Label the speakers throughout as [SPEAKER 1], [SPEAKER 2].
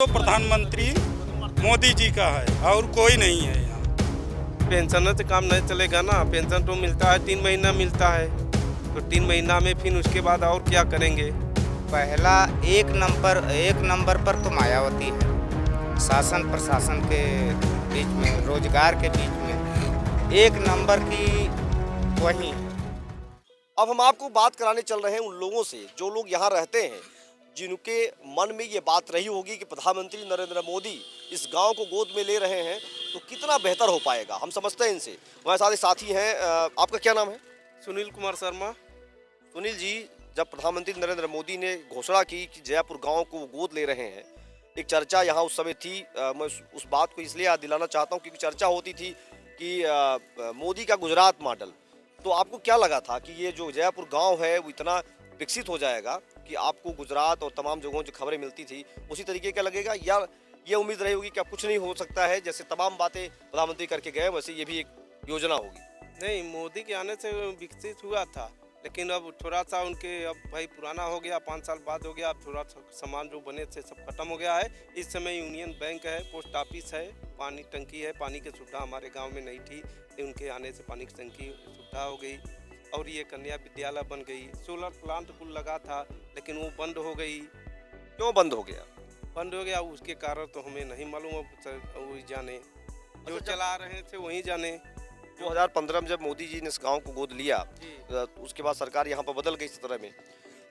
[SPEAKER 1] तो प्रधानमंत्री मोदी जी का है और कोई नहीं है यहाँ।
[SPEAKER 2] पेंशन से काम नहीं चलेगा ना। पेंशन तो मिलता है 3 महीना मिलता है, तो 3 महीना में फिर उसके बाद और क्या करेंगे।
[SPEAKER 3] पहला एक नंबर पर तो मायावती है। शासन प्रशासन के बीच में, रोजगार के बीच में एक नंबर की वही है।
[SPEAKER 4] अब हम आपको बात कराने चल रहे हैं उन लोगों से जो लोग यहाँ रहते हैं, जिनके मन में ये बात रही होगी कि प्रधानमंत्री नरेंद्र मोदी इस गांव को गोद में ले रहे हैं तो कितना बेहतर हो पाएगा। हम समझते हैं इनसे। हमारे साथ साथी हैं, आपका क्या नाम है?
[SPEAKER 2] सुनील कुमार शर्मा।
[SPEAKER 4] सुनील जी, जब प्रधानमंत्री नरेंद्र मोदी ने घोषणा की कि जयपुर गांव को वो गोद ले रहे हैं, एक चर्चा यहाँ उस समय थी। मैं उस बात को इसलिए याद दिलाना चाहता हूँ क्योंकि चर्चा होती थी कि मोदी का गुजरात मॉडल। तो आपको क्या लगा था कि ये जो जयपुर गांव है वो इतना विकसित हो जाएगा कि आपको गुजरात और तमाम जगहों जो खबरें मिलती थी उसी तरीके का लगेगा, या ये उम्मीद रही होगी कि अब कुछ नहीं हो सकता है, जैसे तमाम बातें प्रधानमंत्री करके गए वैसे ये भी एक योजना होगी?
[SPEAKER 2] नहीं, मोदी के आने से विकसित हुआ था, लेकिन अब थोड़ा सा उनके अब भाई पुराना हो गया, 5 साल बाद हो गया। अब थोड़ा सा सामान जो बने थे सब खत्म हो गया है। इस समय यूनियन बैंक है, पोस्ट ऑफिस है, पानी टंकी है। पानी की सुविधा हमारे गांव में नहीं थी, उनके आने से पानी की टंकी सुविधा हो गई और ये कन्या विद्यालय बन गई। सोलर प्लांट कुल लगा था लेकिन वो बंद हो गई।
[SPEAKER 4] क्यों बंद हो गया?
[SPEAKER 2] बंद हो गया उसके कारण तो हमें नहीं मालूम, अब वही जाने, जो चला रहे थे वही जाने।
[SPEAKER 4] 2015 में जब मोदी जी ने इस गांव को गोद लिया, उसके बाद सरकार यहाँ पर बदल गई 17 में,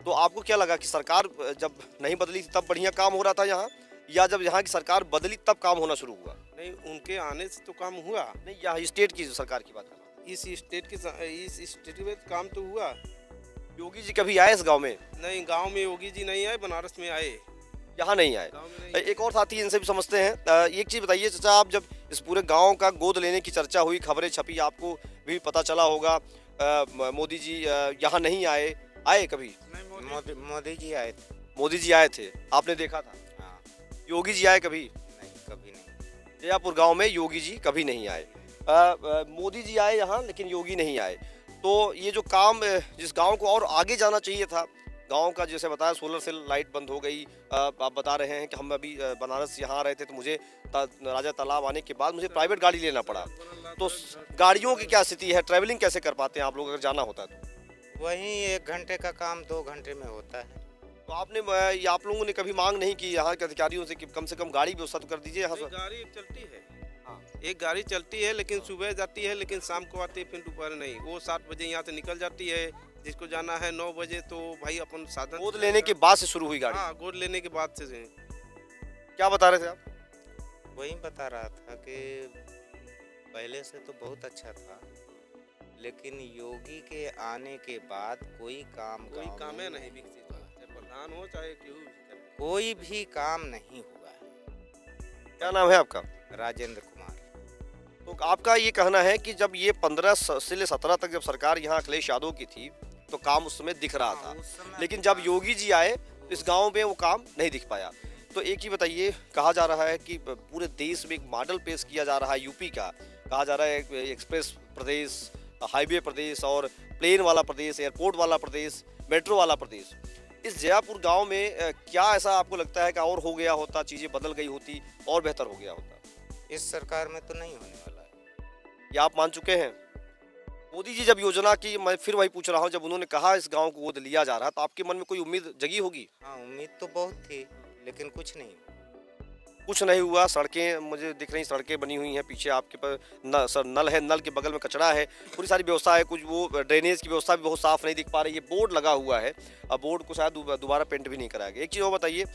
[SPEAKER 4] तो आपको क्या लगा कि सरकार जब नहीं बदली थी तब बढ़िया काम हो रहा था यहाँ, या जब यहाँ की सरकार बदली तब काम होना शुरू हुआ?
[SPEAKER 2] नहीं, उनके आने से तो काम हुआ।
[SPEAKER 4] नहीं, यहाँ स्टेट की सरकार की बात है।
[SPEAKER 2] इस स्टेट में काम तो हुआ।
[SPEAKER 4] योगी जी कभी आए इस गांव में?
[SPEAKER 2] नहीं, गांव में योगी जी नहीं आए, बनारस में आए,
[SPEAKER 4] यहाँ नहीं आए।
[SPEAKER 2] गांव में नहीं।
[SPEAKER 4] एक और साथी इनसे भी समझते हैं। एक चीज़ बताइए चाचा, आप जब इस पूरे गांव का गोद लेने की चर्चा हुई, खबरें छपी, आपको भी पता चला होगा मोदी जी यहाँ नहीं आए कभी?
[SPEAKER 3] मोदी जी आए थे।
[SPEAKER 4] मोदी जी आए थे, आपने देखा था?
[SPEAKER 3] हाँ।
[SPEAKER 4] योगी जी आए कभी?
[SPEAKER 3] नहीं, कभी नहीं।
[SPEAKER 4] जयपुर गांव में योगी जी कभी नहीं आए। मोदी जी आए यहाँ लेकिन योगी नहीं आए। तो ये जो काम जिस गांव को और आगे जाना चाहिए था, गांव का जैसे बताया सोलर सेल लाइट बंद हो गई। आप बता रहे हैं कि हम अभी बनारस यहाँ रहे थे तो मुझे राजा तालाब आने के बाद मुझे प्राइवेट गाड़ी लेना पड़ा। तो गाड़ियों की क्या स्थिति है, ट्रैवलिंग कैसे कर पाते हैं आप लोग अगर जाना होता है तो?
[SPEAKER 3] वहीं 1 घंटे का काम 2 घंटे में होता है।
[SPEAKER 4] तो आप लोगों ने कभी मांग नहीं की यहाँ के अधिकारियों से कि कम से कम गाड़ी व्यवस्था तो कर दीजिए यहाँ से?
[SPEAKER 2] गाड़ी चलती है, एक गाड़ी चलती है लेकिन सुबह जाती है, लेकिन शाम को आती है, फिर दोपहर नहीं। वो 7 बजे यहाँ से निकल जाती है, जिसको जाना है 9 बजे तो भाई अपन साधन।
[SPEAKER 4] गोद लेने के बाद से शुरू हुई गाड़ी?
[SPEAKER 2] हाँ, गोद लेने के बाद से।
[SPEAKER 4] क्या बता रहे थे आप?
[SPEAKER 3] वही बता रहा था कि पहले से तो बहुत अच्छा था, लेकिन योगी के आने के बाद कोई काम
[SPEAKER 2] है नहीं विकसित, चाहे प्रधान हो चाहे
[SPEAKER 3] कोई भी काम नहीं हुआ है।
[SPEAKER 4] क्या नाम है आपका?
[SPEAKER 3] राजेंद्र कुमार।
[SPEAKER 4] तो आपका ये कहना है कि जब ये 15 से 17 तक जब सरकार यहाँ अखिलेश यादव की थी तो काम उस समय दिख रहा था, लेकिन जब योगी जी आए तो इस गांव में वो काम नहीं दिख पाया। तो एक ही बताइए, कहा जा रहा है कि पूरे देश में एक मॉडल पेश किया जा रहा है यूपी का, कहा जा रहा है एक्सप्रेस प्रदेश, हाईवे प्रदेश और प्लेन वाला प्रदेश, एयरपोर्ट वाला प्रदेश, मेट्रो वाला प्रदेश। इस जयपुर गांव में क्या ऐसा आपको लगता है कि और हो गया होता, चीज़ें बदल गई होती और बेहतर हो गया होता?
[SPEAKER 3] इस सरकार में तो नहीं होने वाला है।
[SPEAKER 4] ये आप मान चुके हैं? मोदी जी जब योजना की, मैं फिर वही पूछ रहा हूँ, जब उन्होंने कहा इस गांव को गोद लिया जा रहा तो आपके मन में कोई उम्मीद जगी होगी?
[SPEAKER 3] हाँ, उम्मीद तो बहुत थी, लेकिन कुछ नहीं
[SPEAKER 4] हुआ। सड़कें मुझे दिख रही, सड़कें बनी हुई हैं, पीछे आपके पास नल है, नल के बगल में कचरा है, पूरी सारी व्यवस्था है, कुछ वो ड्रेनेज की व्यवस्था भी बहुत साफ नहीं दिख पा रही है। बोर्ड लगा हुआ है, अब बोर्ड को शायद दोबारा पेंट भी नहीं कराया गया। एक चीज़ और बताइए,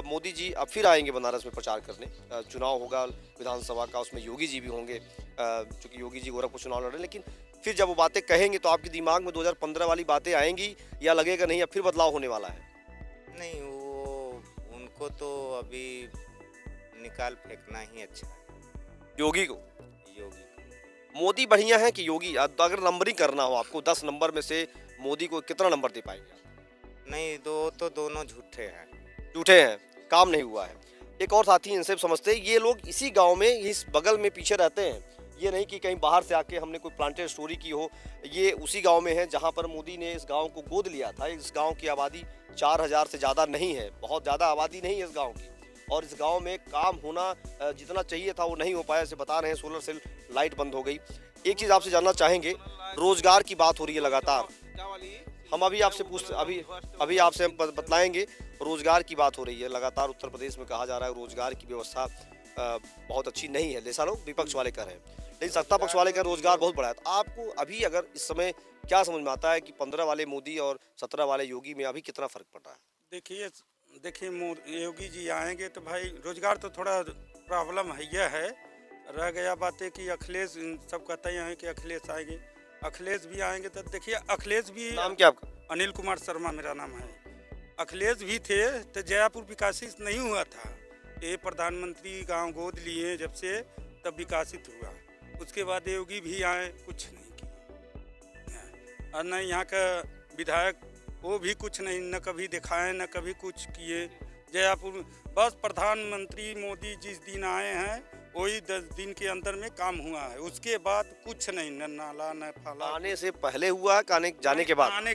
[SPEAKER 4] मोदी जी अब फिर आएंगे बनारस में प्रचार करने, चुनाव होगा विधानसभा का, उसमें योगी जी भी होंगे, चूँकि योगी जी गोरखपुर चुनाव लड़ रहे हैं, लेकिन फिर जब वो बातें कहेंगे तो आपके दिमाग में 2015 वाली बातें आएंगी या लगेगा नहीं अब फिर बदलाव होने वाला है?
[SPEAKER 3] नहीं, वो उनको तो अभी निकाल फेंकना ही अच्छा है।
[SPEAKER 4] योगी को? मोदी बढ़िया है कि योगी? अगर नंबरिंग करना हो आपको 10 नंबर में से मोदी को कितना नंबर दे पाएंगे आप?
[SPEAKER 3] नहीं, तो दोनों झूठे
[SPEAKER 4] हैं, काम नहीं हुआ है। एक और साथी इनसे समझते हैं, ये लोग इसी गांव में, इस बगल में पीछे रहते हैं, ये नहीं कि कहीं बाहर से आके हमने कोई प्लांटेड स्टोरी की हो। ये उसी गांव में है जहां पर मोदी ने इस गांव को गोद लिया था। इस गांव की आबादी 4000 से ज़्यादा नहीं है, बहुत ज़्यादा आबादी नहीं है इस गांव की। और इस गांव में काम होना जितना चाहिए था वो नहीं हो पाया। जैसे बता रहे हैं सोलर सेल लाइट बंद हो गई। एक चीज़ आपसे जानना चाहेंगे, रोजगार की बात हो रही है लगातार, हम अभी आपसे अभी आपसे हम बतलाएंगे, रोजगार की बात हो रही है लगातार। उत्तर प्रदेश में कहा जा रहा है रोजगार की व्यवस्था बहुत अच्छी नहीं है, जैसा लोग विपक्ष वाले कह रहे हैं, लेकिन सत्ता पक्ष वाले कह रहे हैं रोजगार बहुत बड़ा है। तो आपको अभी अगर इस समय क्या समझ में आता है कि 15 वाले मोदी और 17 वाले योगी में अभी कितना फर्क पड़ रहा है?
[SPEAKER 1] देखिए योगी जी आएंगे तो भाई रोजगार तो थोड़ा प्रॉब्लम है। रह गया बात है कि अखिलेश सब कहते हैं कि अखिलेश आएंगे, अखिलेश भी आएंगे तो देखिए अखिलेश भी।
[SPEAKER 4] नाम क्या आपका?
[SPEAKER 1] अनिल कुमार शर्मा मेरा नाम है। अखिलेश भी थे तो जयपुर विकासित नहीं हुआ था। ये प्रधानमंत्री गांव गोद लिए जब से तब विकासित हुआ। उसके बाद योगी भी आए, कुछ नहीं किए। और न यहाँ का विधायक वो भी कुछ नहीं, न कभी दिखाए न कभी कुछ किए। जयपुर बस प्रधानमंत्री मोदी जिस दिन आए हैं वही 10 दिन के अंदर में काम हुआ है। उसके बाद कुछ नहीं, न नाला न फाला।
[SPEAKER 4] आने से पहले हुआ कि जाने के बाद?
[SPEAKER 1] आने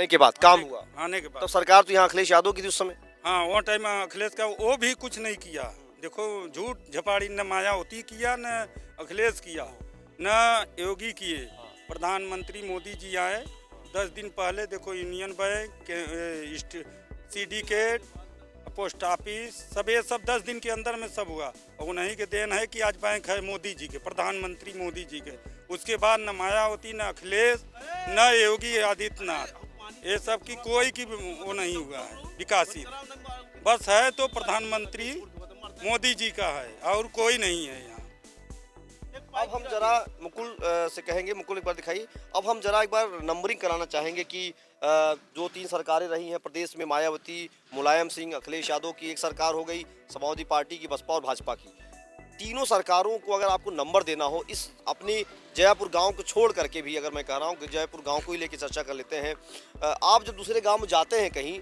[SPEAKER 1] के बाद
[SPEAKER 4] काम हुआ।
[SPEAKER 1] आने के बाद
[SPEAKER 4] तो सरकार तो यहाँ अखिलेश यादव की थी उस समय।
[SPEAKER 1] हाँ, वो टाइम अखिलेश का वो भी कुछ नहीं किया। देखो झूठ झपाड़ी न मायावती किया न अखिलेश किया न योगी किए। प्रधानमंत्री मोदी जी आए 10 दिन पहले, देखो union bank, syndicate, post office सब ये सब 10 दिन के अंदर में सब हुआ। और उन्हीं के देन है कि आज बैंक है मोदी जी के, प्रधानमंत्री मोदी जी के। उसके बाद न मायावती न अखिलेश न योगी आदित्यनाथ, ये सब की कोई की वो नहीं हुआ है विकासित। बस है तो प्रधानमंत्री मोदी जी का है और कोई नहीं है यहाँ।
[SPEAKER 4] अब हम जरा मुकुल से कहेंगे, मुकुल एक बार दिखाइए। अब हम जरा एक बार नंबरिंग कराना चाहेंगे कि जो 3 सरकारें रही हैं प्रदेश में, मायावती, मुलायम सिंह, अखिलेश यादव की एक सरकार हो गई, समाजवादी पार्टी की, बसपा और भाजपा की। तीनों सरकारों को अगर आपको नंबर देना हो, इस अपनी जयपुर गांव को छोड़ करके भी, अगर मैं कह रहा हूं कि जयपुर गांव को ही लेकर चर्चा कर लेते हैं। आप जब दूसरे गांव में जाते हैं, कहीं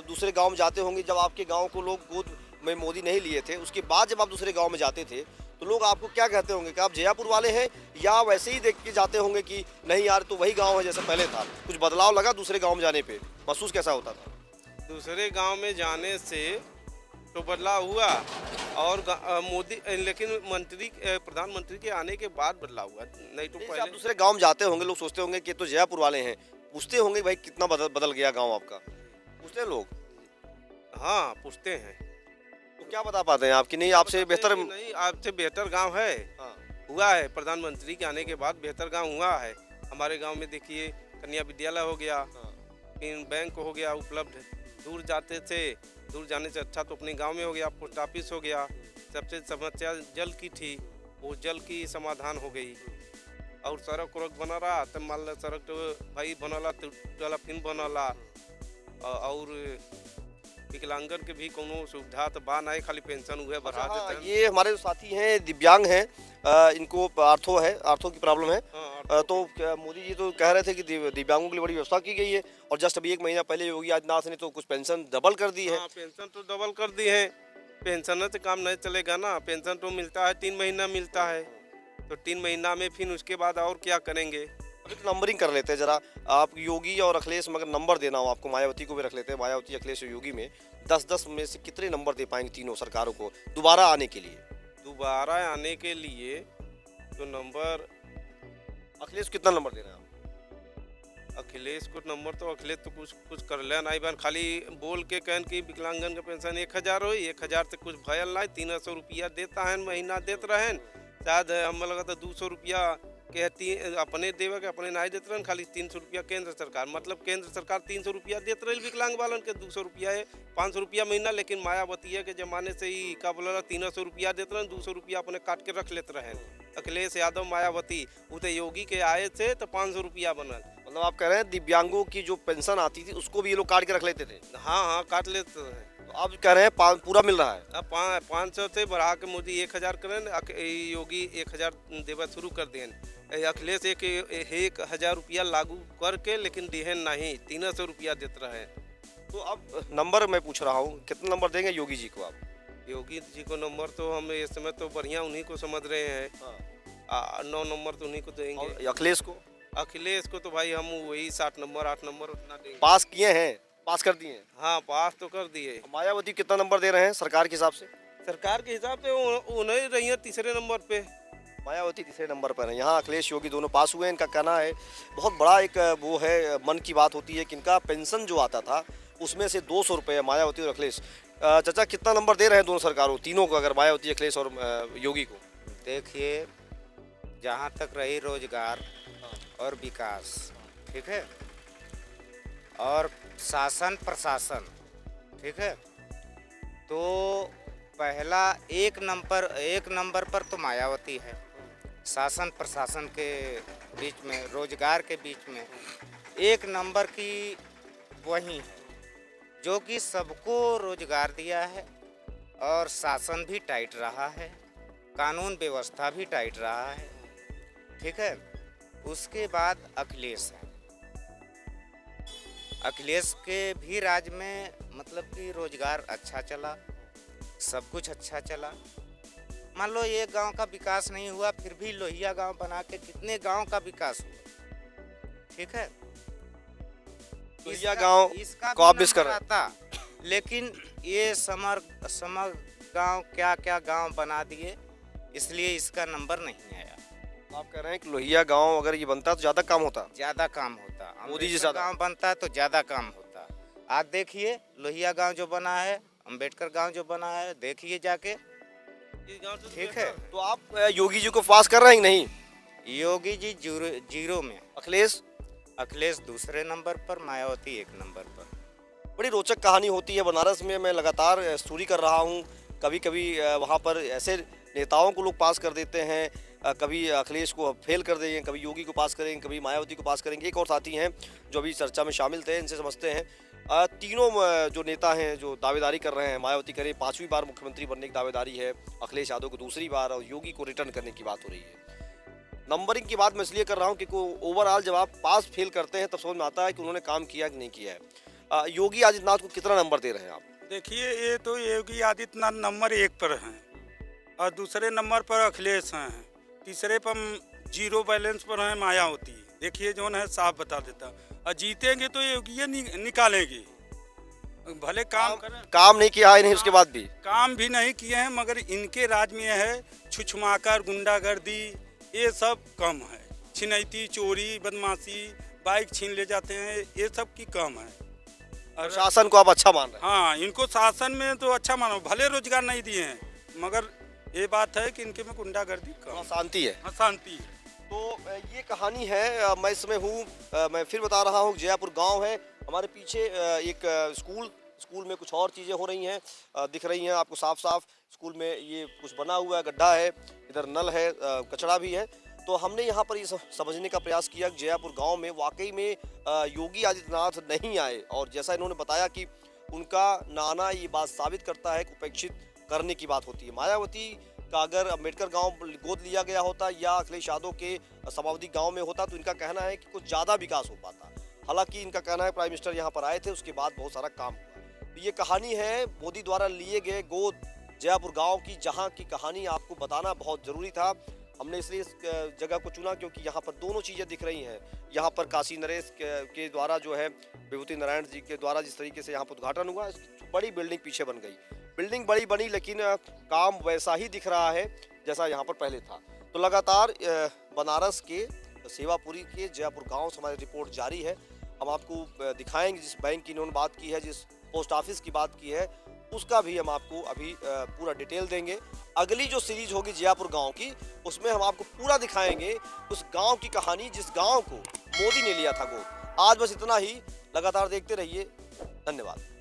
[SPEAKER 4] दूसरे गांव में जाते होंगे, जब आपके गांव को लोग गोद में मोदी नहीं लिए थे, उसके बाद जब आप दूसरे गांव में जाते थे तो लोग आपको क्या कहते होंगे कि आप जयपुर वाले हैं, या वैसे ही देख के जाते होंगे कि नहीं यार तो वही गाँव है जैसे पहले था? कुछ बदलाव लगा दूसरे गाँव में जाने पर? महसूस कैसा होता था?
[SPEAKER 2] दूसरे गांव में जाने से तो बदलाव हुआ, और मोदी लेकिन प्रधानमंत्री के आने के बाद बदलाव हुआ, नहीं तो पहले।
[SPEAKER 4] आप दूसरे गांव में जाते होंगे, लोग सोचते होंगे कि तो जयपुर वाले हैं, पूछते होंगे भाई कितना बदल गया गांव आपका? पूछते हैं लोग?
[SPEAKER 2] हाँ, पूछते हैं।
[SPEAKER 4] तो क्या बता पाते हैं आप कि नहीं आपसे बेहतर?
[SPEAKER 2] नहीं, आपसे बेहतर गांव है। हाँ। हुआ है, प्रधानमंत्री के आने के बाद बेहतर गांव हुआ है। हमारे गांव में देखिए कन्या विद्यालय हो गया, फिर बैंक हो गया उपलब्ध। दूर जाते थे, दूर जाने से अच्छा तो अपने गांव में हो गया। पोस्ट ऑफिस हो गया। सबसे समस्या जल की थी, वो जल की समाधान हो गई। और सड़क उड़क बना रहा तो मान लो सड़क तो भाई बनला तो फिर बनला। और विकलांगन के भी कोनो सुविधा तो बा नहीं, खाली पेंशन हुए बढ़ा देते हैं।
[SPEAKER 4] ये हमारे जो साथी हैं दिव्यांग हैं, इनको आर्थो की प्रॉब्लम है। तो मोदी जी तो कह रहे थे कि दिव्यांगों के लिए बड़ी व्यवस्था की गई है, और जस्ट अभी 1 महीना पहले योगी आदित्यनाथ ने तो कुछ पेंशन डबल कर दी है।
[SPEAKER 2] हाँ, पेंशन तो डबल कर दी है। पेंशन से काम नहीं चलेगा ना, पेंशन तो मिलता है 3 महीना मिलता है, तो 3 महीना में फिर उसके बाद और क्या करेंगे।
[SPEAKER 4] अभी तो नंबरिंग कर लेते हैं जरा। आप योगी और अखिलेश में अगर नंबर देना हो आपको, मायावती को भी रख लेते हैं, मायावती, अखिलेश और योगी में 10-10 में से कितने नंबर दे पाएंगे तीनों सरकारों को दोबारा आने के लिए?
[SPEAKER 2] दोबारा आने के लिए तो नंबर,
[SPEAKER 4] अखिलेश कितना नंबर दे रहे हैं आप?
[SPEAKER 2] अखिलेश को नंबर तो अखिलेश तो कुछ कर ले नहीं बन, खाली बोल के कहन कि विकलांगन का पेंशन 1000 हो, 1000 से कुछ भयल नहीं। 300 रुपया देता है महीना देते रहें, शायद हम लगा था 200 रुपया के अपने देवे के अपने नहीं देते रहन, खाली 300 रुपया केंद्र सरकार, मतलब केंद्र सरकार 300 रुपया देते रही विकलांग वालन के, 200 रुपया है, 500 रुपया महीना। लेकिन मायावती के जमाने से ही का बोला 300 रुपया देते रहन, 200 रुपया अपने काट के रख लेते रहे। अखिलेश यादव, मायावती, वो तो योगी के आए थे तो 500 रुपया बनल।
[SPEAKER 4] मतलब आप कह रहे हैं दिव्यांगों की जो पेंशन आती थी उसको भी ये लोग काट के रख लेते थे?
[SPEAKER 2] हाँ, काट लेते हैं।
[SPEAKER 4] तो आप कह रहे हैं पूरा मिल रहा है?
[SPEAKER 2] अब 500 से बढ़ा के मोदी 1000 करें, योगी 1000 देवा शुरू कर दें। अखिलेश 1000 रुपया लागू करके, लेकिन दिहन नहीं, 300 रुपया देते रहे।
[SPEAKER 4] तो अब नंबर मैं पूछ रहा हूँ, कितना नंबर देंगे योगी जी को आप?
[SPEAKER 2] योगी जी को नंबर तो हम इस समय तो बढ़िया उन्हीं को समझ रहे हैं। 9 नंबर तो उन्हीं को देंगे।
[SPEAKER 4] अखिलेश को?
[SPEAKER 2] अखिलेश को तो भाई हम वही 7 नंबर 8 नंबर उतना देंगे।
[SPEAKER 4] पास किए हैं पास कर दिए हैं।
[SPEAKER 2] हाँ पास तो कर दिए।
[SPEAKER 4] मायावती कितना नंबर दे रहे हैं सरकार के हिसाब से?
[SPEAKER 2] सरकार के हिसाब से उन्हें रही है तीसरे नंबर पे।
[SPEAKER 4] मायावती तीसरे नंबर पर है। यहाँ अखिलेश योगी दोनों पास हुए हैं। इनका कहना है बहुत बड़ा एक वो है, मन की बात होती है कि इनका पेंशन जो आता था उसमें से 200 रुपये मायावती और अखिलेश। चाचा कितना नंबर दे रहे हैं दोनों सरकारों, तीनों को, अगर मायावती, अखिलेश और योगी को?
[SPEAKER 3] देखिए, जहाँ तक रही रोजगार और विकास, ठीक है, और शासन प्रशासन, ठीक है, तो पहला एक नंबर पर तो मायावती है। शासन प्रशासन के बीच में, रोजगार के बीच में एक नंबर की वही है, जो कि सबको रोजगार दिया है और शासन भी टाइट रहा है, कानून व्यवस्था भी टाइट रहा है, ठीक है। उसके बाद अखिलेश है। अखिलेश के भी राज में मतलब कि रोजगार अच्छा चला, सब कुछ अच्छा चला। मान लो ये गांव का विकास नहीं हुआ, फिर भी लोहिया गांव बना के कितने गांव का विकास हुआ, ठीक है।
[SPEAKER 4] लोहिया गांव
[SPEAKER 3] इसका
[SPEAKER 4] को आप
[SPEAKER 3] भी
[SPEAKER 4] मिस कर
[SPEAKER 3] नंबर
[SPEAKER 4] रहे हैं।
[SPEAKER 3] आता, लेकिन ये समर गांव क्या क्या गांव बना दिए, इसलिए इसका नंबर नहीं आया।
[SPEAKER 4] आप कह रहे हैं कि लोहिया गांव अगर ये बनता तो ज़्यादा काम होता?
[SPEAKER 3] ज़्यादा काम होता।
[SPEAKER 4] मोदी जी
[SPEAKER 3] अम्बेडकर
[SPEAKER 4] ज़्यादा
[SPEAKER 3] गांव बनता तो ज़्यादा काम होता। आज देखिए लोहिया गांव जो बना है, अम्बेडकर गांव जो बना है, देखिए जाके, ठीक है।
[SPEAKER 4] तो आप योगी जी को पास कर रहे हैं कि नहीं?
[SPEAKER 3] योगी जी जीरो में, अखिलेश दूसरे नंबर पर, मायावती एक नंबर पर।
[SPEAKER 4] बड़ी रोचक कहानी होती है बनारस में। मैं लगातार स्टोरी कर रहा हूँ। कभी कभी वहाँ पर ऐसे नेताओं को लोग पास कर देते हैं, कभी अखिलेश को फेल कर देंगे, कभी योगी को पास करेंगे, कभी मायावती को पास करेंगे। एक और साथी हैं जो अभी चर्चा में शामिल थे, इनसे समझते हैं। तीनों जो नेता हैं जो दावेदारी कर रहे हैं, मायावती करे 5वीं बार मुख्यमंत्री बनने की दावेदारी है, अखिलेश यादव को दूसरी बार, और योगी को रिटर्न करने की बात हो रही है। नंबरिंग की बात मैं इसलिए कर रहा हूँ क्योंकि ओवरऑल जब आप पास फेल करते हैं तब समझ में आता है कि उन्होंने काम किया कि नहीं किया है। योगी आदित्यनाथ को कितना नंबर दे रहे हैं आप?
[SPEAKER 1] देखिए, ये तो योगी आदित्यनाथ नंबर 1 पर हैं और दूसरे नंबर पर अखिलेश हैं, तीसरे पर जीरो बैलेंस पर हैं मायावती। देखिए जो है साफ बता देता, और जीतेंगे तो योगी निकालेंगे। भले
[SPEAKER 4] काम नहीं किया है नहीं, उसके बाद भी
[SPEAKER 1] काम भी नहीं किए हैं, मगर इनके राज में है छुछमाकर, गुंडागर्दी, ये सब कम है। छिनैती, चोरी, बदमाशी, बाइक छीन ले जाते हैं, ये सब की कम है।
[SPEAKER 4] और शासन को आप अच्छा मान रहे हैं?
[SPEAKER 1] हाँ, इनको शासन में तो अच्छा मानो, भले रोजगार नहीं दिए हैं, मगर ये बात है कि इनके में गुंडागर्दी कम,
[SPEAKER 4] शांति है।
[SPEAKER 1] शांति है।
[SPEAKER 4] तो ये कहानी है। मैं इसमें हूँ, मैं फिर बता रहा हूँ, जयापुर गांव है। हमारे पीछे एक स्कूल में कुछ और चीज़ें हो रही हैं, दिख रही हैं आपको साफ साफ। स्कूल में ये कुछ बना हुआ है, गड्ढा है, इधर नल है, कचरा भी है। तो हमने यहाँ पर ये समझने का प्रयास किया कि जयापुर गांव में वाकई में योगी आदित्यनाथ नहीं आए, और जैसा इन्होंने बताया कि उनका ना आना ये बात साबित करता है कि उपेक्षित करने की बात होती है। मायावती का अगर अम्बेडकर गांव गोद लिया गया होता या अखिलेश यादव के समावती गांव में होता तो इनका कहना है कि कुछ ज़्यादा विकास हो पाता। हालांकि इनका कहना है प्राइम मिनिस्टर यहाँ पर आए थे, उसके बाद बहुत सारा काम हुआ। तो ये कहानी है मोदी द्वारा लिए गए गोद जयापुर गाँव की, जहाँ की कहानी आपको बताना बहुत ज़रूरी था। हमने इसलिए इस जगह को चुना क्योंकि यहाँ पर दोनों चीज़ें दिख रही हैं। यहाँ पर काशी नरेश के द्वारा जो है, विभूति नारायण जी के द्वारा जिस तरीके से यहाँ पर उद्घाटन हुआ, बड़ी बिल्डिंग पीछे बन गई। बिल्डिंग बड़ी बनी, लेकिन काम वैसा ही दिख रहा है जैसा यहाँ पर पहले था। तो लगातार बनारस के सेवापुरी के जयापुर गांव से हमारी रिपोर्ट जारी है। हम आपको दिखाएंगे जिस बैंक की इन्होंने बात की है, जिस पोस्ट ऑफिस की बात की है, उसका भी हम आपको अभी पूरा डिटेल देंगे। अगली जो सीरीज होगी जयापुर गांव की, उसमें हम आपको पूरा दिखाएंगे उस गांव की कहानी जिस गांव को मोदी ने लिया था गोद। आज बस इतना ही। लगातार देखते रहिए। धन्यवाद।